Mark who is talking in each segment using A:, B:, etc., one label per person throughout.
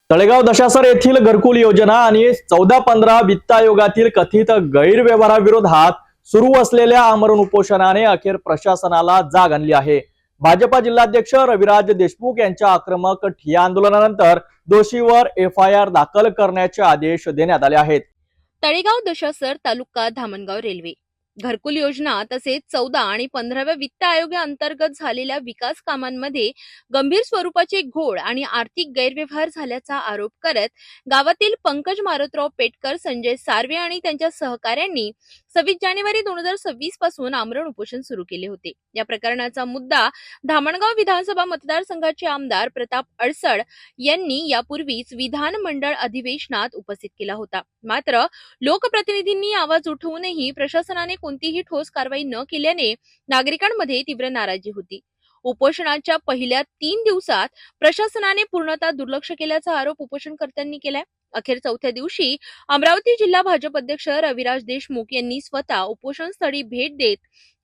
A: तळेगाव दशासर येथील घरकुल योजना आणि 14-15 वित्त आयोगातील कथित गैरव्यवहाराविरोधात सुरू असलेल्या आमरण उपोषणाने अखेर प्रशासनाला जाग आणली आहे। भाजपा जिल्हाध्यक्ष रविराज देशमुख यांच्या आक्रमक ठिय्या आंदोलनानंतर दोषीवर FIR दाखल करण्याचे आदेश देण्यात आले आहेत।
B: तळेगाव दशासर तालुका धामणगाव रेल्वे घरकुल योजना तसेच 14 आणि 15व्या वित्त आयोगाअंतर्गत झालेल्या विकास कामांमध्ये गंभीर स्वरूपाचे घोळ आणि आर्थिक गैरव्यवहार झाल्याचा आरोप करत गावातील पंकज मारुतराव पेटकर, संजय सार्वे आणि त्यांच्या सहकाऱ्यांनी 26 जानेवारी 2026 पासून आमरण उपोषण सुरू केले होते। या प्रकरणाचा मुद्दा धामणगाव विधानसभा मतदारसंघाचे आमदार प्रताप अडसड यांनी यापूर्वीच विधानमंडळ अधिवेशनात उपस्थित केला होता। मात्र लोकप्रतिनिधींनी आवाज उठवूनही प्रशासनाने कोणतीही ठोस कारवाई न केल्याने नागरिकांमध्ये तीव्र नाराजी होती। उपोषणाच्या पहिल्या 3 दिवसात प्रशासनाने पूर्णतः दुर्लक्ष केल्याचा आरोप उपोषणकर्त्यांनी केलाय। अखेर 4थ्या दिवशी अमरावती जिल्हा भाजप अध्यक्ष रविराज देशमुख यांनी स्वतः उपोषण स्थळी भेट देत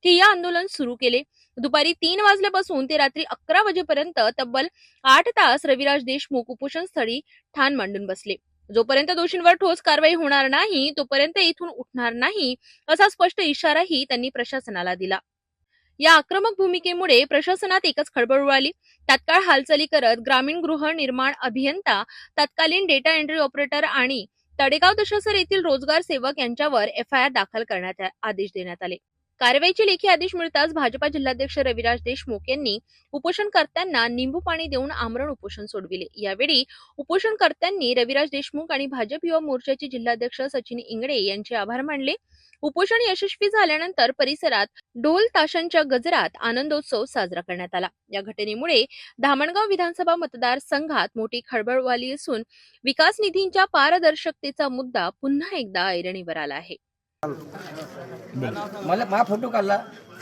B: ठिय्या आंदोलन सुरू केले। दुपारी 3 वाजल्यापासून ते रात्री 11 वाजेपर्यंत तब्बल 8 तास रविराज देशमुख उपोषण स्थळी ठाण मांडून बसले। जोपर्यंत दोषींवर ठोस कारवाई होणार नाही तोपर्यंत इथून उठणार नाही असा स्पष्ट इशाराही त्यांनी प्रशासनाला दिला। या आक्रमक भूमिकेमुळे प्रशासनात एकच खळबळ उडाली। तात्काळ हालचाली करत ग्रामीण गृहनिर्माण अभियंता, तत्कालीन डेटा एंट्री ऑपरेटर आणि तळेगाव दशासर येथील रोजगार सेवक यांच्यावर FIR दाखल करण्याचे आदेश देण्यात आले। कारवाईचे लेखी आदेश मिळताच भाजपा जिल्हाध्यक्ष रविराज देशमुख यांनी उपोषणकर्त्यांना निंबू पाणी देऊन आमरण उपोषण सोडविले। यावेळी उपोषणकर्त्यांनी रविराज देशमुख आणि भाजप युवा मोर्चाचे जिल्हाध्यक्ष सचिन इंगळे यांचे आभार मानले। उपोषण यशस्वी झाल्यानंतर परिसरात ढोल ताशांच्या गजरात आनंदोत्सव साजरा करण्यात आला। या घटनेमुळे धामणगाव विधानसभा मतदारसंघात मोठी खळबळ उडाली असून विकास निधींच्या पारदर्शकतेचा मुद्दा पुन्हा एकदा ऐरणीवर आला आहे।
C: मला फोटो काढला,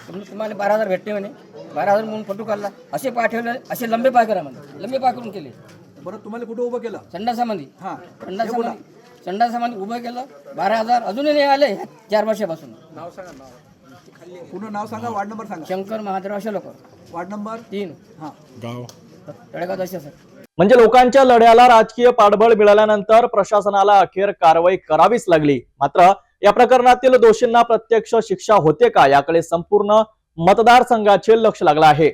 C: तुम्हाला 12,000 भेटते म्हणे, 12,000 म्हणून फोटो काढला, असे पाठवले, असे लंबे पाय करा म्हणे, लंबे पाय करून केले।
D: बरं, तुम्हाला कुठं उभं केलं?
C: संडासामध्ये।
D: हां,
C: संडासामध्ये उभं केलं, 12,000 अजूनही नाही आले 4 वर्षापासून।
D: नाव सांगा, पूर्ण नाव सांगा, वार्ड नंबर सांगा।
C: शंकर महादेव अशा लोक,
D: वार्ड नंबर
C: 3,
D: हां,
A: गाव
C: तळेगाव दशासर।
A: म्हणजे लोकांच्या लढ्याला राजकीय पाठबळ मिळाल्यानंतर प्रशासनाला अखेर कारवाई करावीच लागली। मात्र या प्रकरणातील दोषींना प्रत्यक्ष शिक्षा होते का याकडे संपूर्ण मतदारसंघाचे लक्ष लागले आहे।